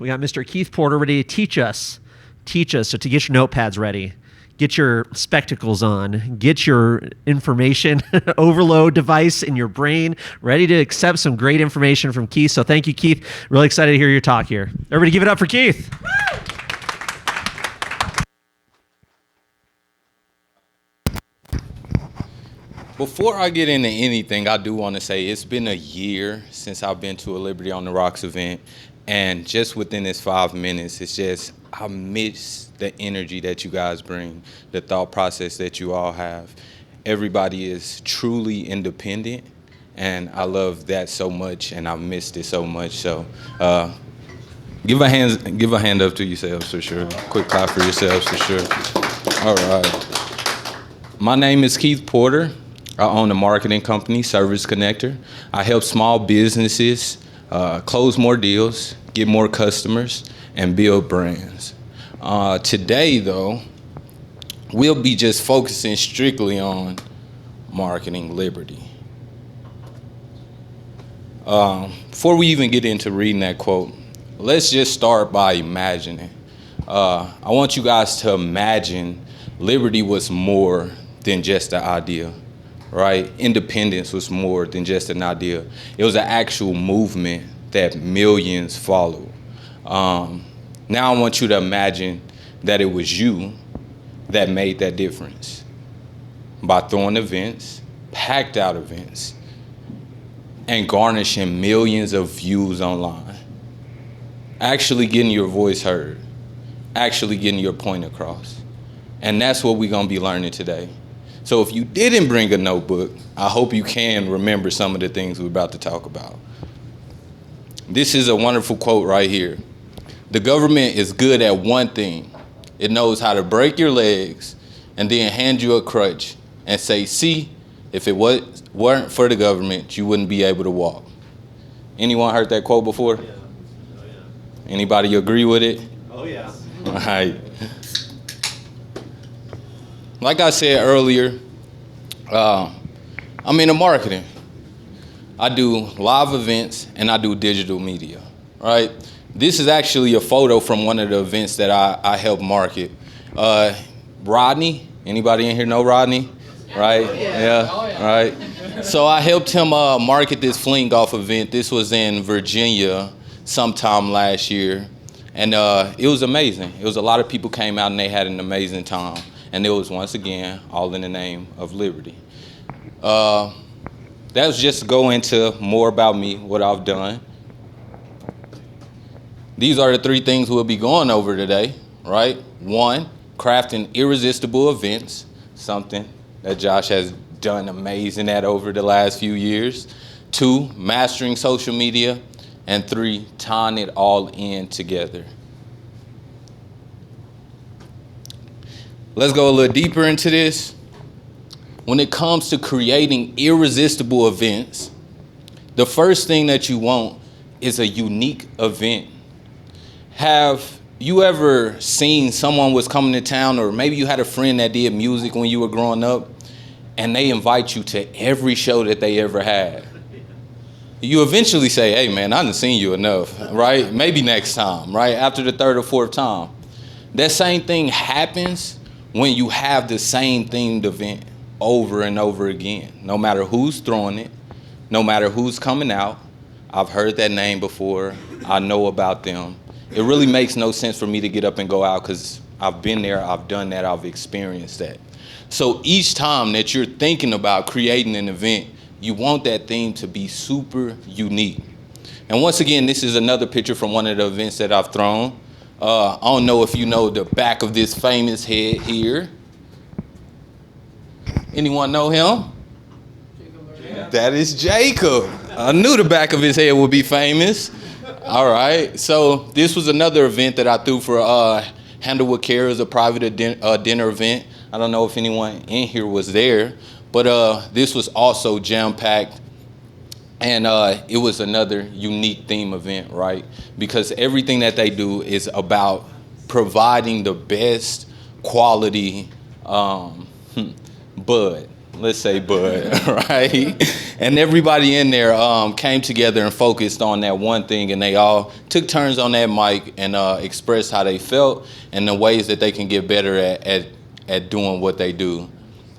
We got Mr. Keith Porter ready to teach us. So to get your notepads ready, get your spectacles on, get your information overload device in your brain ready to accept some great information from Keith. So thank you, Keith. Really excited to hear your talk here. Everybody give it up for Keith. Before I get into anything, I do want to say it's been a year since I've been to a Liberty on the Rocks event. And just within this 5 minutes, it's just, I miss the energy that you guys bring, the thought process that you all have. Everybody is truly independent, and I love that so much, and I missed it so much. So give a hand up to yourselves for sure. Quick clap for yourselves for sure. All right. My name is Keith Porter. I own a marketing company, Service Connector. I help small businesses close more deals, get more customers, and build brands. Today, though, we'll be just focusing strictly on marketing liberty. Before we even get into reading that quote, let's just start by imagining. I want you guys to imagine liberty was more than just an idea. Right? Independence was more than just an idea. It was an actual movement that millions followed. Now I want you to imagine that it was you that made that difference by throwing events, packed out events, and garnishing millions of views online. Actually getting your voice heard, actually getting your point across. And that's what we're gonna be learning today. So if you didn't bring a notebook, I hope you can remember some of the things we're about to talk about. This is a wonderful quote right here. The government is good at one thing. It knows how to break your legs and then hand you a crutch and say, see, if it weren't for the government, you wouldn't be able to walk. Anyone heard that quote before? Yeah. Oh, yeah. Anybody agree with it? Oh, yeah. All right. Like I said earlier, I'm into marketing. I do live events and I do digital media, right? This is actually a photo from one of the events that I help market. Rodney, anybody in here know Rodney? Right? Yeah. Right. So I helped him market this fling golf event. This was in Virginia sometime last year. And it was amazing. It was a lot of people came out and they had an amazing time. And it was, once again, all in the name of liberty. That was just to go into more about me, what I've done. These are the 3 things we'll be going over today, right? 1, crafting irresistible events, something that Josh has done amazing at over the last few years. 2, mastering social media. And 3, tying it all in together. Let's go a little deeper into this. When it comes to creating irresistible events, the first thing that you want is a unique event. Have you ever seen someone was coming to town, or maybe you had a friend that did music when you were growing up, and they invite you to every show that they ever had? You eventually say, hey man, I done seen you enough, right? Maybe next time, right? After the 3rd or 4th time. That same thing happens when you have the same themed event over and over again. No matter who's throwing it, no matter who's coming out, I've heard that name before, I know about them. It really makes no sense for me to get up and go out because I've been there, I've done that, I've experienced that. So each time that you're thinking about creating an event, you want that theme to be super unique. And once again, this is another picture from one of the events that I've thrown. I don't know if you know the back of this famous head here. Anyone know him? Jacob. That is Jacob. I knew the back of his head would be famous. All right. So this was another event that I threw for Handle With Care, as a private dinner event. I don't know if anyone in here was there, but this was also jam-packed. And it was another unique theme event, right? Because everything that they do is about providing the best quality bud, let's say Bud, right? And everybody in there came together and focused on that one thing, and they all took turns on that mic and expressed how they felt and the ways that they can get better at doing what they do.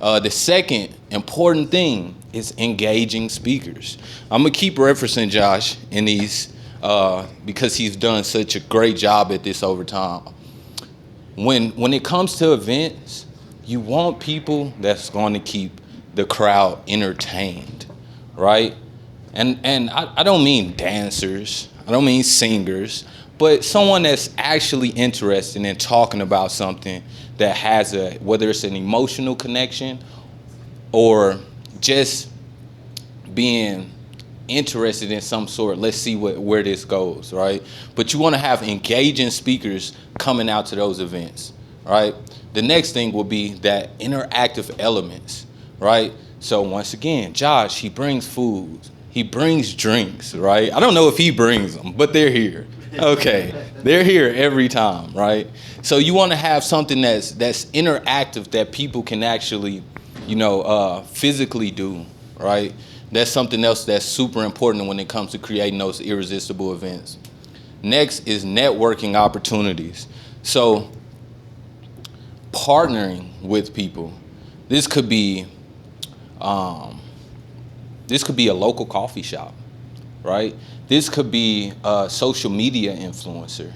The second important thing is engaging speakers. I'm gonna keep referencing Josh in these because he's done such a great job at this over time. When it comes to events, you want people that's going to keep the crowd entertained, right? And I don't mean dancers, I don't mean singers, but someone that's actually interested in talking about something that has whether it's an emotional connection or just being interested in some sort. Let's see where this goes, right? But you want to have engaging speakers coming out to those events, right? The next thing will be that interactive elements, right? So once again, Josh, he brings food, he brings drinks, right? I don't know if he brings them, but they're here. Okay, they're here every time, right? So you want to have something that's interactive that people can actually, physically do, right? That's something else that's super important when it comes to creating those irresistible events. Next is networking opportunities. So partnering with people. This could be a local coffee shop, right? This could be a social media influencer,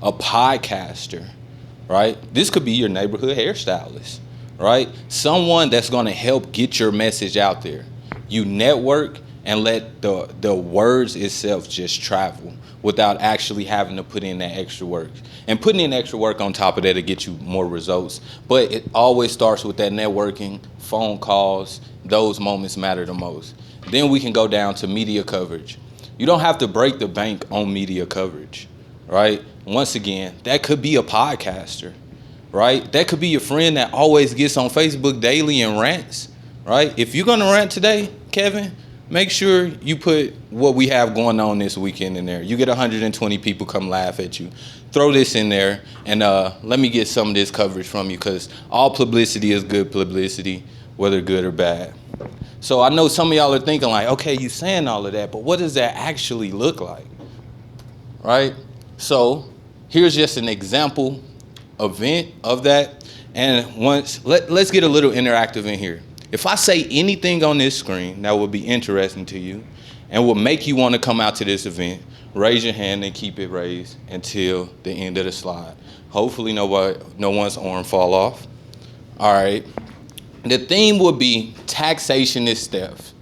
a podcaster, right? This could be your neighborhood hairstylist, right? Someone that's going to help get your message out there. You network and let the words itself just travel without actually having to put in that extra work. And putting in extra work on top of that to get you more results. But it always starts with that networking, phone calls. Those moments matter the most. Then we can go down to media coverage. You don't have to break the bank on media coverage, right? Once again, that could be a podcaster, right? That could be your friend that always gets on Facebook daily and rants, right? If you're gonna rant today, Kevin, make sure you put what we have going on this weekend in there. You get 120 people come laugh at you. Throw this in there and let me get some of this coverage from you, because all publicity is good publicity, whether good or bad. So I know some of y'all are thinking like, okay, you saying all of that, but what does that actually look like, right? So here's just an example event of that. And let's get a little interactive in here. If I say anything on this screen that would be interesting to you and will make you want to come out to this event, raise your hand and keep it raised until the end of the slide. Hopefully no one's arm fall off. All right. The theme would be taxation is theft.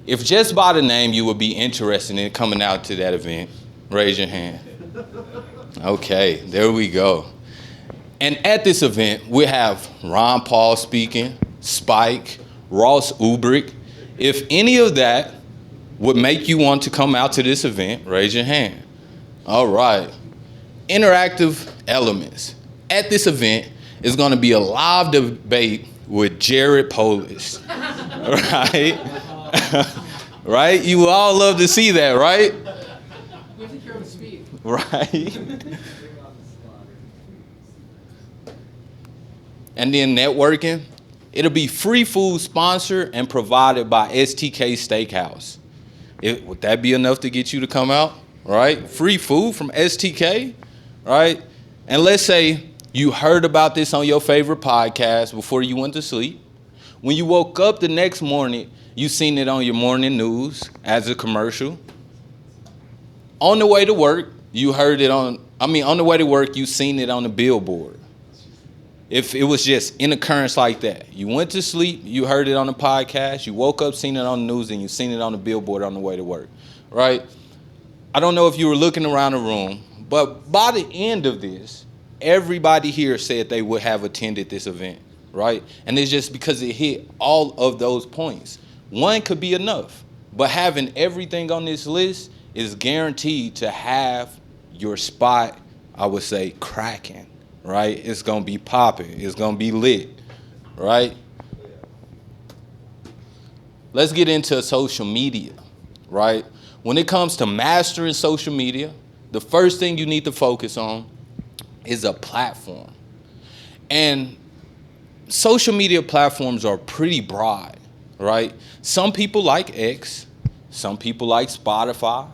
If just by the name you would be interested in coming out to that event, raise your hand. Okay, there we go. And at this event, we have Ron Paul speaking, Spike, Ross Ulbricht. If any of that would make you want to come out to this event, raise your hand. All right. Interactive elements. At this event is going to be a live debate with Jared Polis. Right? Right? You would all love to see that, right? We have to carry the speed. Right? And then networking. It'll be free food sponsored and provided by STK Steakhouse. Would that be enough to get you to come out? Right? Free food from STK, right? And let's say you heard about this on your favorite podcast before you went to sleep. When you woke up the next morning, you seen it on your morning news as a commercial. On the way to work, you heard it on the way to work, you seen it on the billboard. If it was just in occurrence like that, you went to sleep, you heard it on the podcast, you woke up, seen it on the news, and you seen it on the billboard on the way to work, right? I don't know if you were looking around the room, but by the end of this, everybody here said they would have attended this event, right? And it's just because it hit all of those points. One could be enough, but having everything on this list is guaranteed to have your spot, I would say, cracking, right? It's going to be popping. It's going to be lit, right? Let's get into social media, right? When it comes to mastering social media, the first thing you need to focus on is a platform. And social media platforms are pretty broad, right? Some people like X, some people like Spotify,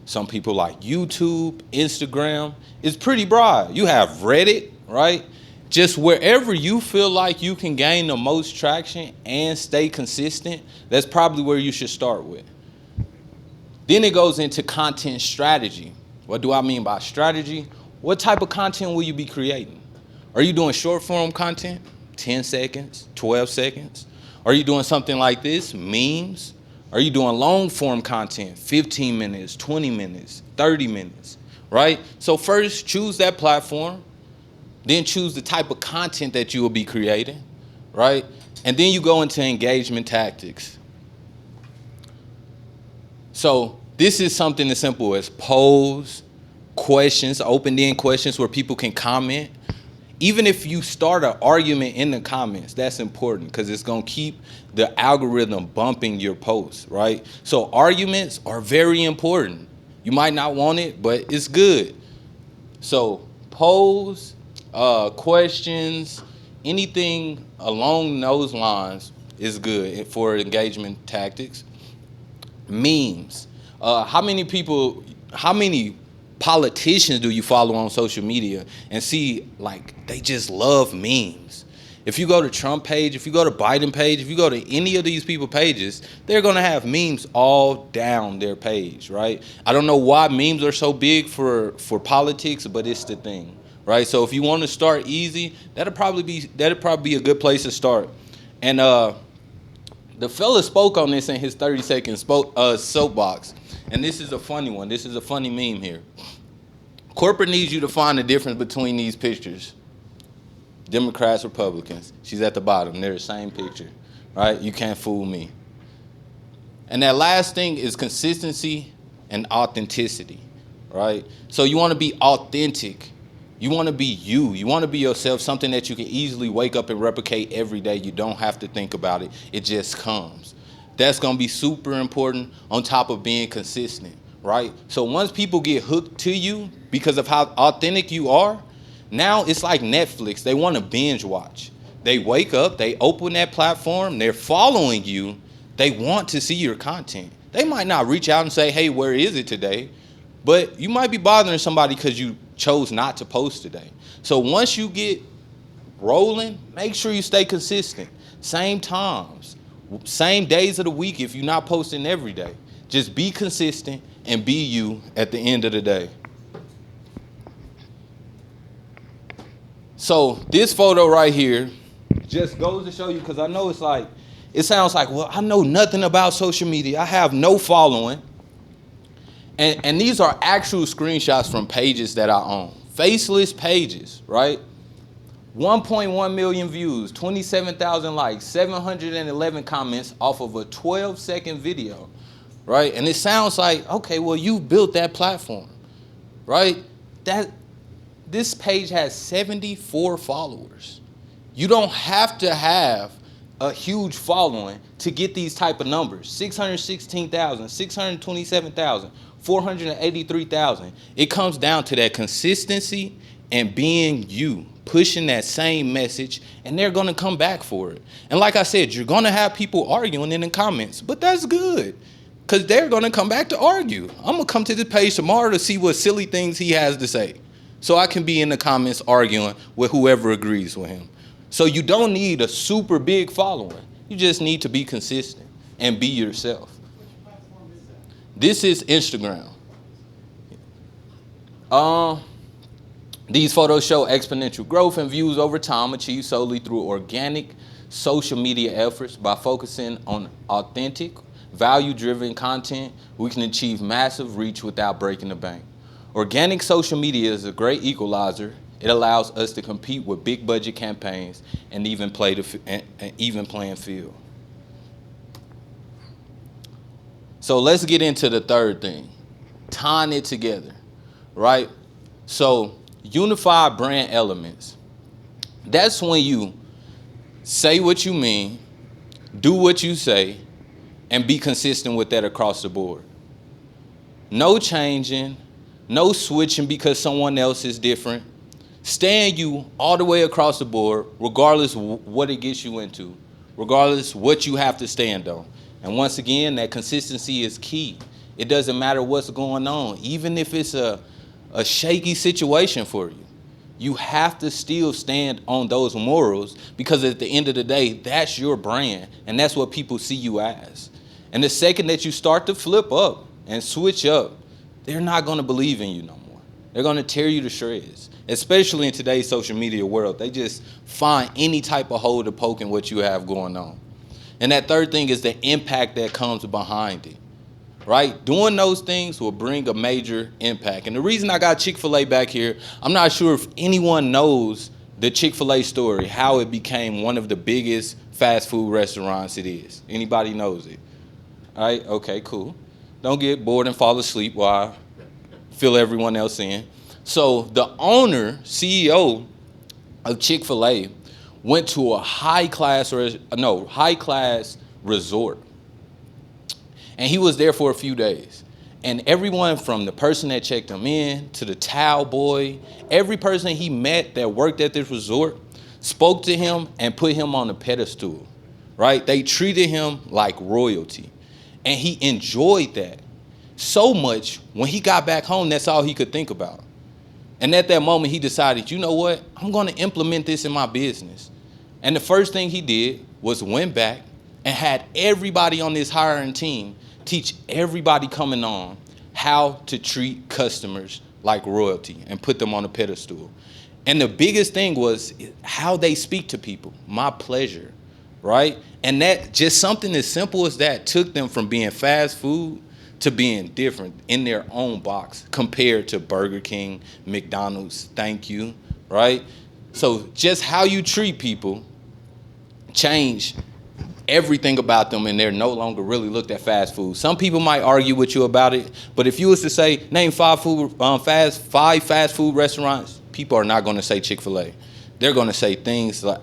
some people like YouTube, Instagram. It's pretty broad. You have Reddit, right? Just wherever you feel like you can gain the most traction and stay consistent, that's probably where you should start with. Then it goes into content strategy. What do I mean by strategy? What type of content will you be creating? Are you doing short form content? 10 seconds, 12 seconds? Are you doing something like this? Memes? Are you doing long form content? 15 minutes, 20 minutes, 30 minutes, right? So first choose that platform, then choose the type of content that you will be creating, right? And then you go into engagement tactics. So this is something as simple as polls, questions, open-ended questions where people can comment. Even if you start an argument in the comments, that's important because it's going to keep the algorithm bumping your posts, right? So arguments are very important. You might not want it, but it's good. So polls, questions, anything along those lines is good for engagement tactics. Memes. How many politicians do you follow on social media and see like they just love memes? If you go to Trump page, if you go to Biden page, if you go to any of these people pages, they're going to have memes all down their page, right? I don't know why memes are so big for politics, but it's the thing, right? So if you want to start easy, that'd probably be a good place to start. And the fella spoke on this in his 30-second soapbox. And this is a funny one. This is a funny meme here. Corporate needs you to find the difference between these pictures. Democrats, Republicans. She's at the bottom. They're the same picture, right? You can't fool me. And that last thing is consistency and authenticity, right? So you want to be authentic. You want to be you. You want to be yourself, something that you can easily wake up and replicate every day. You don't have to think about it. It just comes. That's going to be super important on top of being consistent, right? So once people get hooked to you because of how authentic you are, now it's like Netflix. They want to binge watch. They wake up, they open that platform, they're following you. They want to see your content. They might not reach out and say, hey, where is it today? But you might be bothering somebody because you chose not to post today. So once you get rolling, make sure you stay consistent. Same times, same days of the week if you're not posting every day. Just be consistent and be you at the end of the day. So this photo right here just goes to show you, because I know it sounds like, well, I know nothing about social media. I have no following. And these are actual screenshots from pages that I own. Faceless pages, right? 1.1 million views, 27,000 likes, 711 comments off of a 12-second video, right? And it sounds like, okay, well, you built that platform, right? This page has 74 followers. You don't have to have a huge following to get these type of numbers. 616,000, 627,000, 483,000. It comes down to that consistency and being you, pushing that same message, and they're going to come back for it. And like I said, you're going to have people arguing in the comments, but that's good because they're going to come back to argue. I'm going to come to this page tomorrow to see what silly things he has to say, so I can be in the comments arguing with whoever agrees with him. So you don't need a super big following. You just need to be consistent and be yourself. Which platform is that? This is Instagram. These photos show exponential growth and views over time achieved solely through organic social media efforts. By focusing on authentic, value-driven content, we can achieve massive reach without breaking the bank. Organic social media is a great equalizer. It allows us to compete with big budget campaigns and even playing field. So let's get into the third thing, tying it together, right? So unified brand elements. That's when you say what you mean, do what you say, and be consistent with that across the board. No changing, no switching because someone else is different. stand you all the way across the board, regardless what it gets you into, regardless what you have to stand on. And once again, that consistency is key. It doesn't matter what's going on, even if it's a shaky situation for you. You have to still stand on those morals, because at the end of the day, that's your brand, and that's what people see you as. And the second that you start to flip up and switch up, they're not going to believe in you no more. They're going to tear you to shreds, especially in today's social media world. They just find any type of hole to poke in what you have going on. And that third thing is the impact that comes behind it, right? Doing those things will bring a major impact. And the reason I got Chick-fil-A back here, I'm not sure if anyone knows the Chick-fil-A story, how it became one of the biggest fast food restaurants it is. Anybody knows it? All right, okay, cool. Don't get bored and fall asleep while I fill everyone else in. So the owner, CEO of Chick-fil-A, went to a high-class resort. And he was there for a few days. And everyone from the person that checked him in to the towel boy, every person he met that worked at this resort spoke to him and put him on a pedestal, right? They treated him like royalty. And he enjoyed that so much. When he got back home, that's all he could think about. And at that moment, he decided, you know what? I'm going to implement this in my business. And the first thing he did was went back and had everybody on this hiring team teach everybody coming on how to treat customers like royalty and put them on a pedestal. And the biggest thing was how they speak to people. My pleasure, right? And that, just something as simple as that, took them from being fast food to being different in their own box compared to Burger King, McDonald's, thank you, right? So just how you treat people change everything about them, and they're no longer really looked at fast food. Some people might argue with you about it, but if you was to say, name five fast food restaurants, people are not going to say Chick-fil-A. They're going to say things like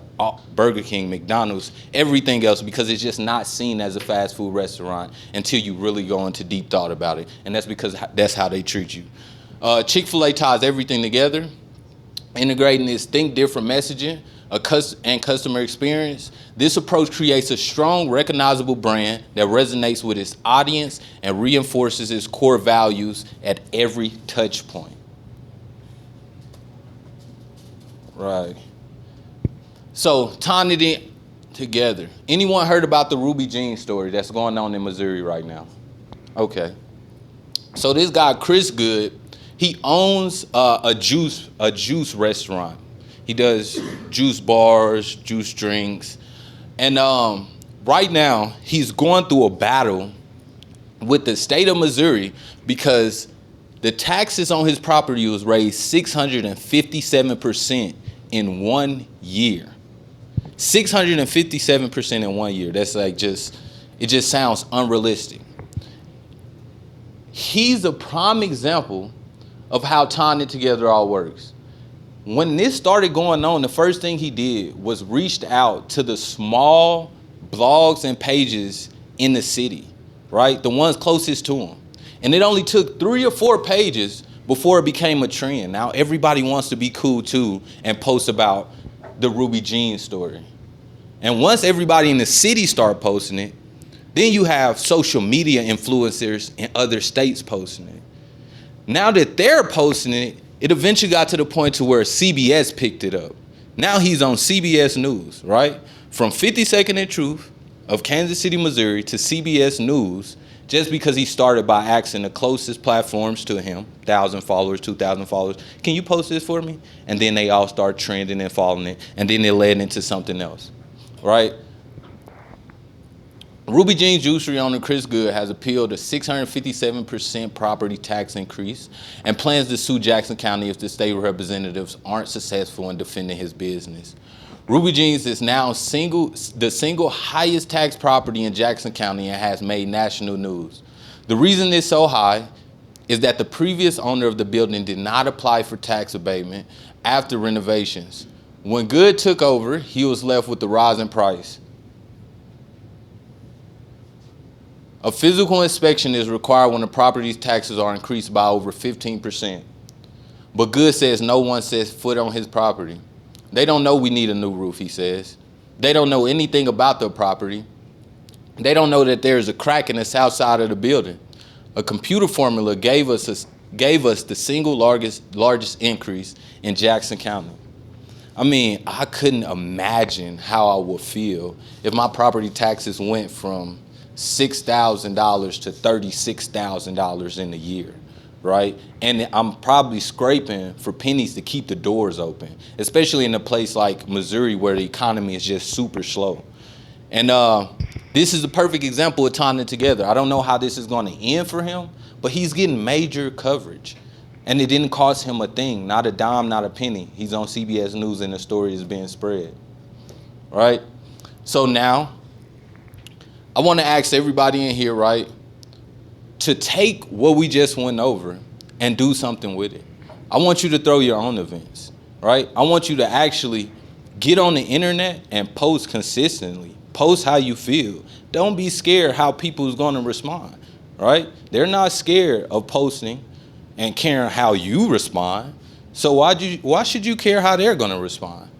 Burger King, McDonald's, everything else, because it's just not seen as a fast food restaurant until you really go into deep thought about it. And that's because that's how they treat you. Chick-fil-A ties everything together, integrating this think different messaging and customer experience. This approach creates a strong, recognizable brand that resonates with its audience and reinforces its core values at every touch point. Right. So, tying it in together. Anyone heard about the Ruby Jean story that's going on in Missouri right now? Okay. So this guy, Chris Good, he owns a juice restaurant. He does juice bars, juice drinks. And right now, he's going through a battle with the state of Missouri because the taxes on his property was raised 657% in 1 year. 657% in 1 year. That's like it just sounds unrealistic. He's a prime example of how tying it together all works. When this started going on, the first thing he did was reached out to the small blogs and pages in the city, right? The ones closest to him. And it only took 3 or 4 pages before it became a trend. Now everybody wants to be cool too and post about the Ruby Jean story. And once everybody in the city start posting it, then you have social media influencers in other states posting it. Now that they're posting it, it eventually got to the point to where CBS picked it up. Now he's on CBS News, right? From 50 Second and Truth of Kansas City, Missouri to CBS News, just because he started by asking the closest platforms to him, 1,000 followers, 2,000 followers, can you post this for me? And then they all start trending and following it, and then it led into something else, right? Ruby Jean Juicery owner Chris Good has appealed a 657% property tax increase and plans to sue Jackson County if the state representatives aren't successful in defending his business. Ruby Jean's is now the single highest tax property in Jackson County and has made national news. The reason it's so high is that the previous owner of the building did not apply for tax abatement after renovations. When Good took over, he was left with the rising price. A physical inspection is required when the property's taxes are increased by over 15%. But Good says no one sets foot on his property. They don't know we need a new roof, he says. They don't know anything about the property. They don't know that there's a crack in the south side of the building. A computer formula gave us the single largest increase in Jackson County. I mean, I couldn't imagine how I would feel if my property taxes went from $6,000 to $36,000 in a year, right? And I'm probably scraping for pennies to keep the doors open, especially in a place like Missouri where the economy is just super slow. And this is a perfect example of tying it together. I don't know how this is going to end for him, but he's getting major coverage. And it didn't cost him a thing, not a dime, not a penny. He's on CBS News and the story is being spread, right? So now, I want to ask everybody in here, right, to take what we just went over and do something with it. I want you to throw your own events, right? I want you to actually get on the internet and post consistently. Post how you feel. Don't be scared how people's going to respond, right? They're not scared of posting and caring how you respond. So why should you care how they're going to respond?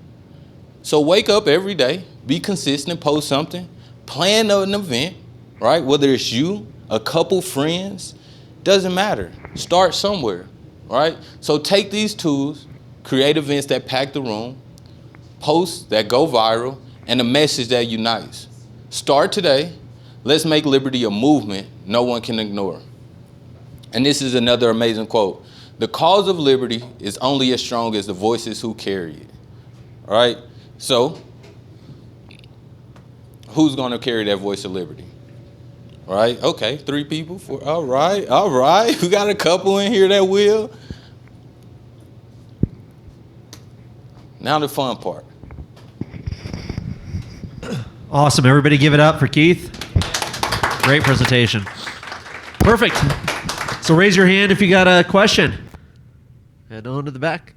So wake up every day, be consistent, post something, plan an event, right? Whether it's you, a couple friends, doesn't matter. Start somewhere, right? So take these tools, create events that pack the room, posts that go viral, and a message that unites. Start today. Let's make liberty a movement no one can ignore. And this is another amazing quote. The cause of liberty is only as strong as the voices who carry it. All right? So, who's going to carry that voice of liberty? All right? Okay, 3 people. 4. All right. We got a couple in here that will. Now the fun part. Awesome. Everybody give it up for Keith. Great presentation. Perfect. So raise your hand if you got a question. Head on to the back.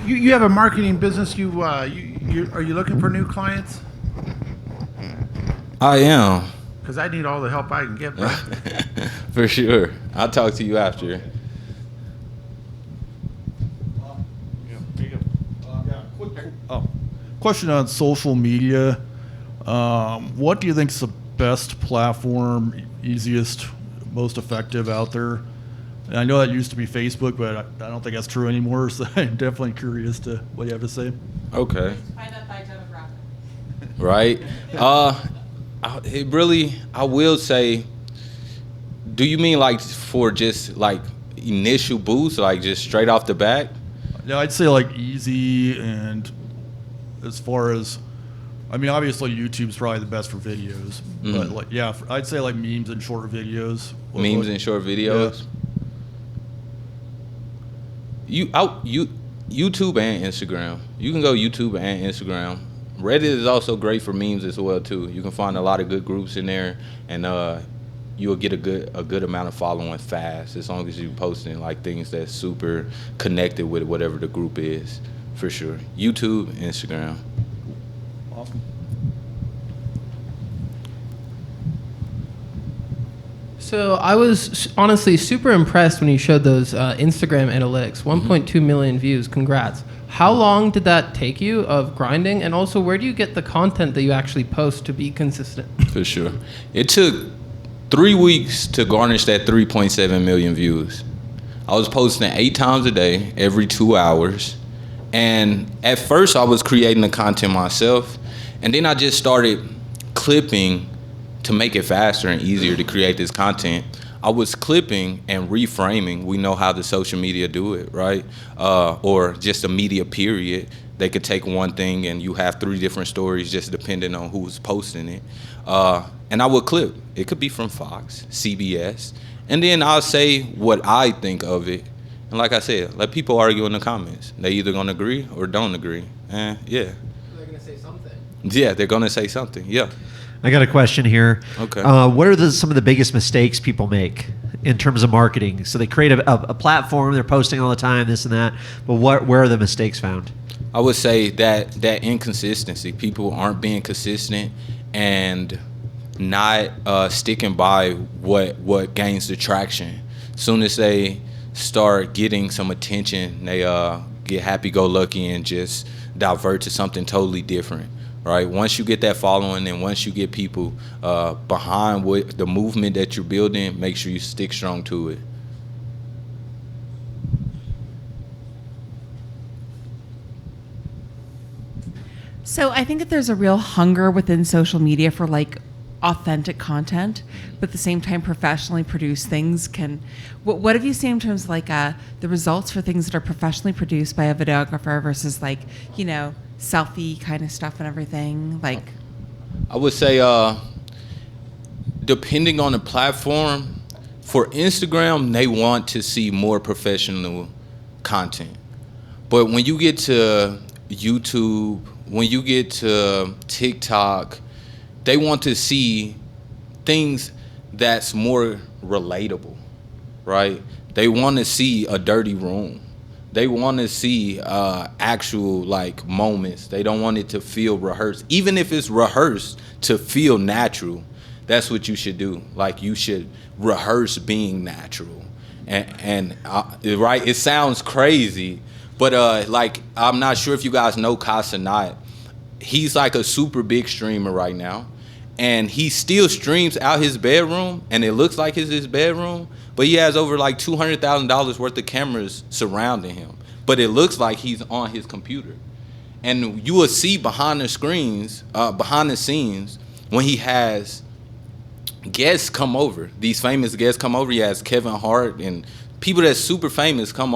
You have a marketing business. Are you looking for new clients? I am. Because I need all the help I can get, bro. For sure. I'll talk to you after. Question on social media. What do you think is the best platform, easiest, most effective out there? And I know that used to be Facebook, but I don't think that's true anymore. So I'm definitely curious to what you have to say. Okay. Find that by demographic. Right. I will say, do you mean like for just like initial boost, like just straight off the bat? Yeah, I'd say like easy, and as far as, I mean, obviously YouTube's probably the best for videos, but like, yeah, I'd say like memes and short videos. Memes and short videos. Yeah. YouTube and Instagram. You can go YouTube and Instagram. Reddit is also great for memes as well too. You can find a lot of good groups in there, and you'll get a good amount of following fast as long as you're posting like things that's super connected with whatever the group is, for sure. YouTube, Instagram. Awesome. So I was honestly super impressed when you showed those Instagram analytics, 1.2 million views. Congrats. How long did that take you of grinding? And also, where do you get the content that you actually post to be consistent? For sure. It took 3 weeks to garnish that 3.7 million views. I was posting 8 times a day, every 2 hours. And at first I was creating the content myself. And then I just started clipping to make it faster and easier to create this content. I was clipping and reframing. We know how the social media do it, right? Or just a media period. They could take one thing and you have 3 different stories just depending on who's posting it. And I would clip. It could be from Fox, CBS. And then I'll say what I think of it. And like I said, let people argue in the comments. They either gonna agree or don't agree. Yeah. They're gonna say something. Yeah, they're gonna say something. Yeah. I got a question here. Okay. What are some of the biggest mistakes people make in terms of marketing? So they create a platform, they're posting all the time, this and that. But where are the mistakes found? I would say that inconsistency. People aren't being consistent, and not sticking by what gains the traction. Soon as they start getting some attention, they get happy-go-lucky and just divert to something totally different, right? Once you get that following and once you get people behind the movement that you're building, make sure you stick strong to it. So I think that there's a real hunger within social media for like authentic content, but at the same time, professionally produced things can. What have you seen in terms of like the results for things that are professionally produced by a videographer versus like, you know, selfie kind of stuff and everything? Like, I would say, depending on the platform, for Instagram, they want to see more professional content. But when you get to YouTube, when you get to TikTok, they want to see things that's more relatable, right? They want to see a dirty room. They want to see actual like moments. They don't want it to feel rehearsed. Even if it's rehearsed to feel natural, that's what you should do. Like you should rehearse being natural. And right, it sounds crazy, but like I'm not sure if you guys know Casanat. He's like a super big streamer right now. And he still streams out his bedroom, and it looks like it's his bedroom, but he has over like $200,000 worth of cameras surrounding him. But it looks like he's on his computer. And you will see behind the scenes, when he has guests come over, these famous guests come over. He has Kevin Hart and people that's super famous come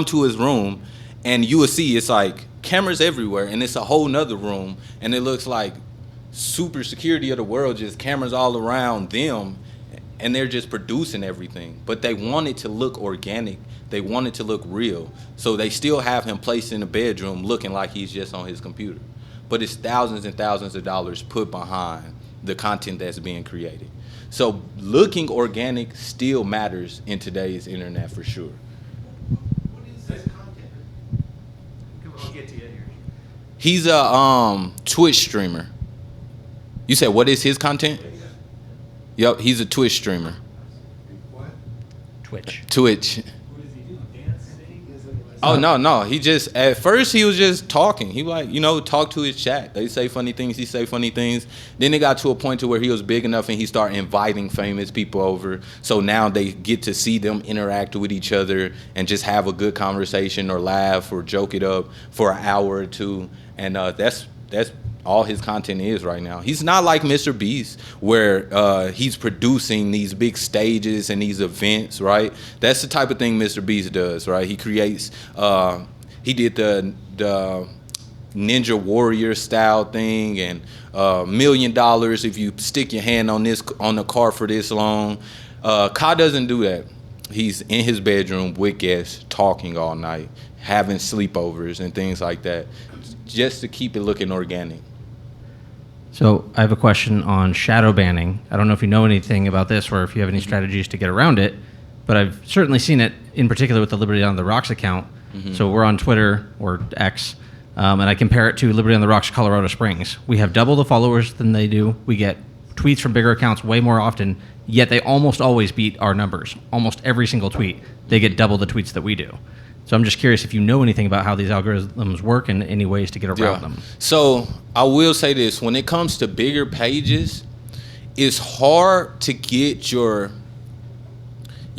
to his room, and you will see it's like cameras everywhere, and it's a whole nother room, and it looks like super security of the world, just cameras all around them, and they're just producing everything. But they want it to look organic. They want it to look real. So they still have him placed in the bedroom looking like he's just on his computer. But it's thousands and thousands of dollars put behind the content that's being created. So looking organic still matters in today's internet for sure. What is this content? I'll get to you here. He's a Twitch streamer. You said, what is his content? Yep, he's a Twitch streamer. What? Twitch. Twitch. What does he do? Dance, sing? Oh, no. He just, at first he was just talking. He like, talk to his chat. They say funny things, he say funny things. Then it got to a point to where he was big enough and he started inviting famous people over. So now they get to see them interact with each other and just have a good conversation or laugh or joke it up for an hour or two. And that's all his content is right now. He's not like Mr. Beast, where he's producing these big stages and these events, right? That's the type of thing Mr. Beast does, right? He creates, he did the Ninja Warrior style thing, and $1 million if you stick your hand on the car for this long. Ka doesn't do that. He's in his bedroom with guests, talking all night, having sleepovers and things like that, just to keep it looking organic. So I have a question on shadow banning. I don't know if you know anything about this or if you have any strategies to get around it, but I've certainly seen it in particular with the Liberty on the Rocks account. Mm-hmm. So we're on Twitter or X, and I compare it to Liberty on the Rocks Colorado Springs. We have double the followers than they do. We get tweets from bigger accounts way more often, yet they almost always beat our numbers. Almost every single tweet, they get double the tweets that we do. So I'm just curious if you know anything about how these algorithms work and any ways to get around them. So I will say this. When it comes to bigger pages, it's hard to get your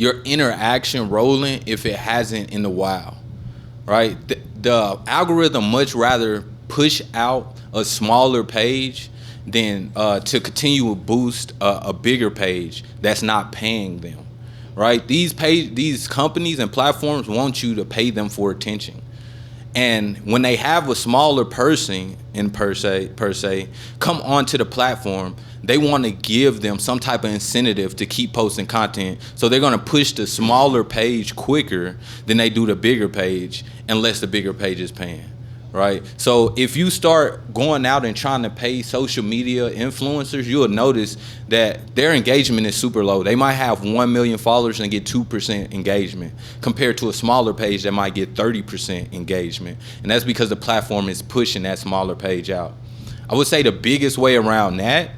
interaction rolling if it hasn't in a while, right? The algorithm much rather push out a smaller page than to continue to boost a bigger page that's not paying them. Right? These companies and platforms want you to pay them for attention. And when they have a smaller person per se come onto the platform, they want to give them some type of incentive to keep posting content. So they're going to push the smaller page quicker than they do the bigger page, unless the bigger page is paying. Right? So if you start going out and trying to pay social media influencers, you'll notice that their engagement is super low. They might have 1 million followers and get 2% engagement compared to a smaller page that might get 30% engagement. And that's because the platform is pushing that smaller page out. I would say the biggest way around that,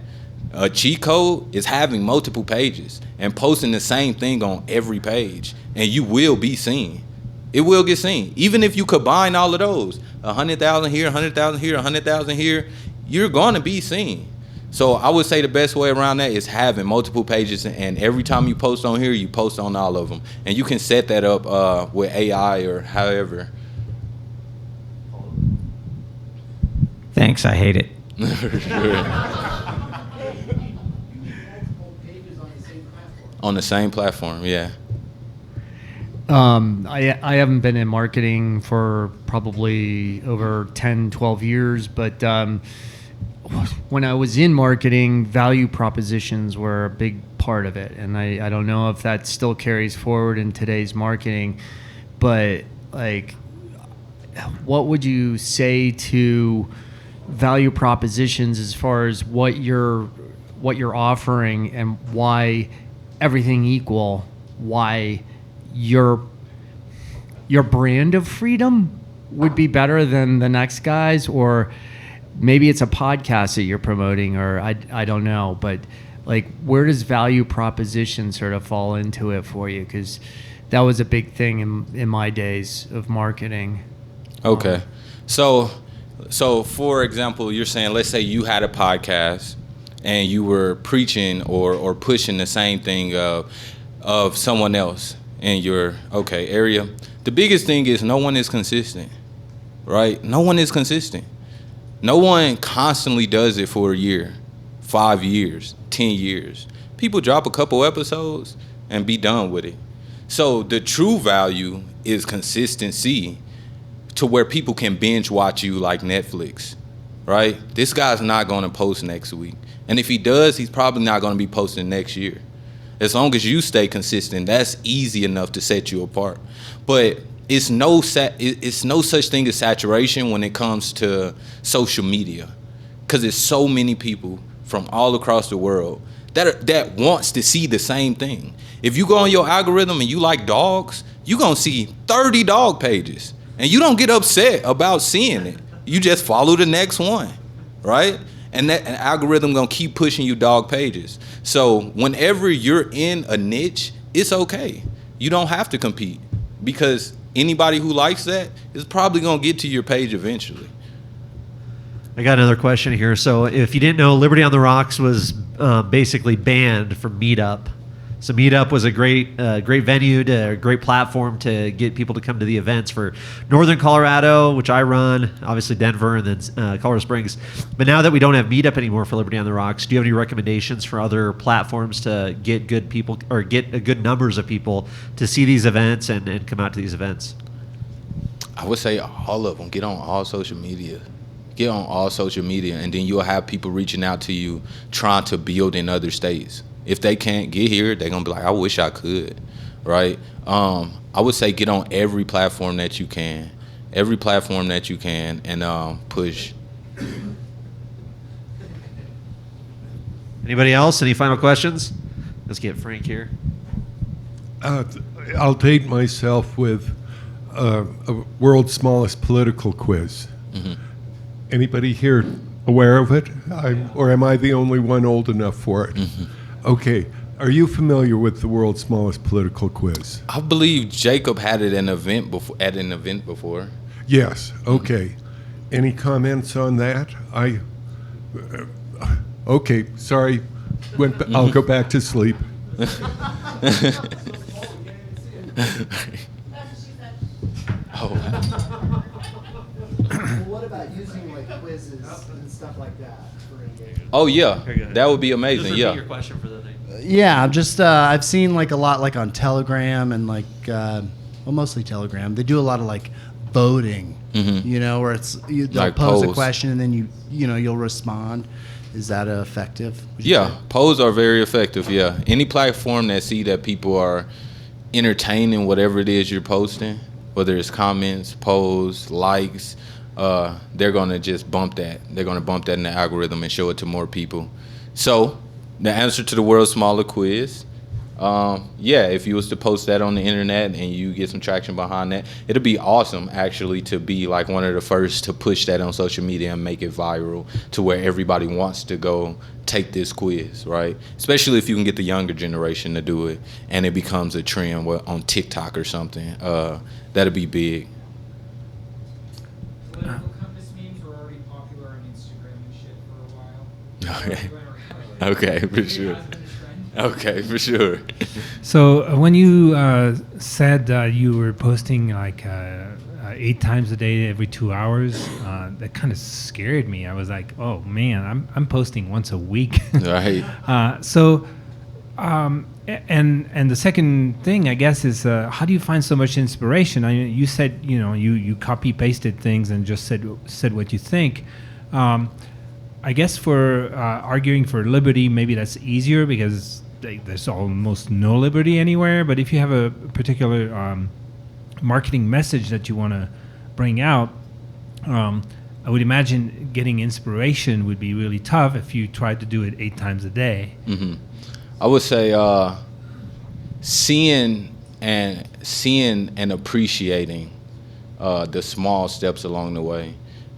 A cheat code is having multiple pages and posting the same thing on every page, and you will be seen. It will get seen. Even if you combine all of those, 100,000 here, 100,000 here, 100,000 here, you're going to be seen. So I would say the best way around that is having multiple pages, and every time you post on here, you post on all of them. And you can set that up with AI or however. Thanks, I hate it. On the same platform, yeah. I haven't been in marketing for probably over 10, 12 years, but when I was in marketing, value propositions were a big part of it. And I don't know if that still carries forward in today's marketing, but like, what would you say to value propositions as far as what you're offering and why everything equal, why your brand of freedom would be better than the next guy's, or maybe it's a podcast that you're promoting, or I don't know, but like, where does value proposition sort of fall into it for you? Because that was a big thing in my days of marketing. Okay. So for example, you're saying, let's say you had a podcast and you were preaching or pushing the same thing of someone else in your area. The biggest thing is no one is consistent, right? No one is consistent. No one constantly does it for a year, 5 years, 10 years. People drop a couple episodes and be done with it. So the true value is consistency, to where people can binge watch you like Netflix, right? This guy's not going to post next week. And if he does, he's probably not going to be posting next year. As long as you stay consistent, that's easy enough to set you apart. But it's no such thing as saturation when it comes to social media, because there's so many people from all across the world that wants to see the same thing. If you go on your algorithm and you like dogs, you're going to see 30 dog pages. And you don't get upset about seeing it. You just follow the next one, right? And that an algorithm gonna keep pushing you dog pages. So whenever you're in a niche, it's okay. You don't have to compete, because anybody who likes that is probably gonna get to your page eventually. I got another question here. So if you didn't know, Liberty on the Rocks was basically banned from Meetup. So Meetup was a great venue, a great platform to get people to come to the events for Northern Colorado, which I run, obviously Denver, and then Colorado Springs. But now that we don't have Meetup anymore for Liberty on the Rocks, do you have any recommendations for other platforms to get good people, or get a good numbers of people to see these events and come out to these events? I would say all of them. Get on all social media. Get on all social media, and then you'll have people reaching out to you trying to build in other states. If they can't get here, they're going to be like, I wish I could, right? I would say get on every platform that you can. Every platform that you can, and push. Anybody else? Any final questions? Let's get Frank here. I'll date myself with a world's smallest political quiz. Mm-hmm. Anybody here aware of it? Or am I the only one old enough for it? Mm-hmm. Okay. Are you familiar with the world's smallest political quiz? I believe Jacob had it at an event before. Yes. Okay. Any comments on that? Okay. Sorry. I'll go back to sleep. What about using like quizzes and stuff like that for engagement? Oh yeah, that would be amazing. Just Yeah. repeat your question for the thing. Yeah, I'm just I've seen like a lot like on Telegram and like well, mostly Telegram. They do a lot of like voting. Mm-hmm. You know, where they'll Like pose a polls. question and then you'll respond. Is that effective? would you Yeah, say? polls are very effective. Yeah, any platform that see that people are entertaining whatever it is you're posting, whether it's comments, polls, likes, they're gonna just bump that. They're gonna bump that in the algorithm and show it to more people. So the answer to the world's smaller quiz, yeah, if you was to post that on the internet and you get some traction behind that, it'll be awesome actually to be like one of the first to push that on social media and make it viral to where everybody wants to go take this quiz, right? Especially if you can get the younger generation to do it and it becomes a trend on TikTok or something. That'd be big. Political compass memes were already popular on Instagram and shit for a while. Okay, for sure. Okay, for sure. So when you said you were posting like 8 times a day, every 2 hours, that kind of scared me. I was like, oh man, I'm posting once a week. Right. And the second thing, I guess, is how do you find so much inspiration? I mean, you said you copy pasted things and just said what you think. I guess for arguing for liberty, maybe that's easier because there's almost no liberty anywhere. But if you have a particular marketing message that you want to bring out, I would imagine getting inspiration would be really tough if you tried to do it 8 times a day. Mm-hmm. I would say seeing and appreciating the small steps along the way.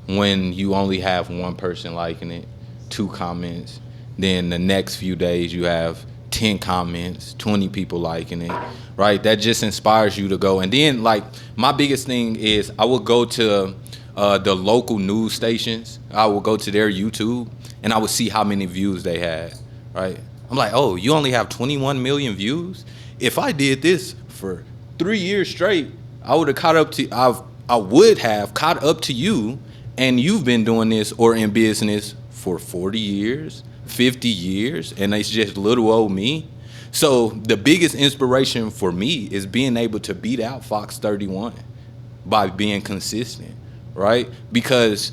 When you only have one person liking it, 2 comments, then the next few days you have 10 comments, 20 people liking it, right? That just inspires you to go. And then, like, my biggest thing is I would go to the local news stations. I would go to their YouTube, and I would see how many views they had, right? I'm like, oh, you only have 21 million views? If I did this for 3 years straight, I would have caught up to, I would have caught up to you, and you've been doing this or in business for 40 years, 50 years, and it's just little old me. So the biggest inspiration for me is being able to beat out Fox 31 by being consistent, right? Because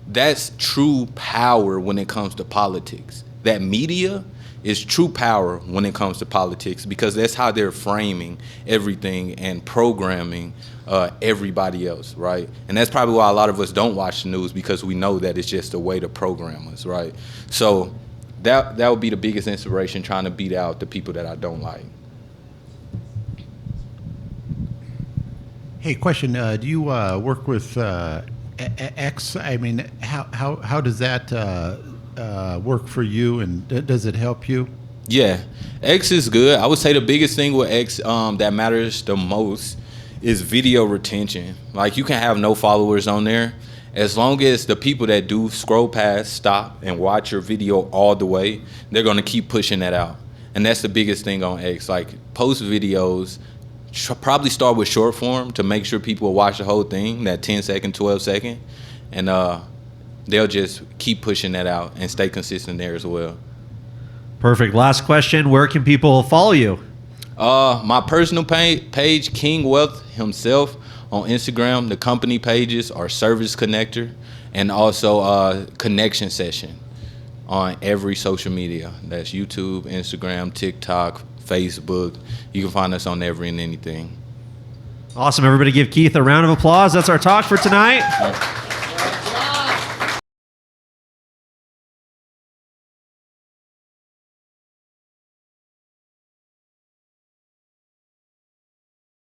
that's true power when it comes to politics. That media is true power when it comes to politics because that's how they're framing everything and programming everybody else, right? And that's probably why a lot of us don't watch the news because we know that it's just a way to program us, right? So that would be the biggest inspiration, trying to beat out the people that I don't like. Hey, question. Do you work with X? I mean, how does that work for you, and does it help you? Yeah, X is good. I would say the biggest thing with X that matters the most is video retention. Like, you can have no followers on there. As long as the people that do scroll past, stop, and watch your video all the way, they're going to keep pushing that out. And that's the biggest thing on X. Like, post videos, probably start with short form to make sure people will watch the whole thing, that 10-second, 12-second. And they'll just keep pushing that out and stay consistent there as well. Perfect. Last question. Where can people follow you? My personal page, King Wealth himself, on Instagram. The company pages are Service Connector and also Connection Session on every social media. That's YouTube, Instagram, TikTok, Facebook. You can find us on every and anything. Awesome. Everybody give Keith a round of applause. That's our talk for tonight.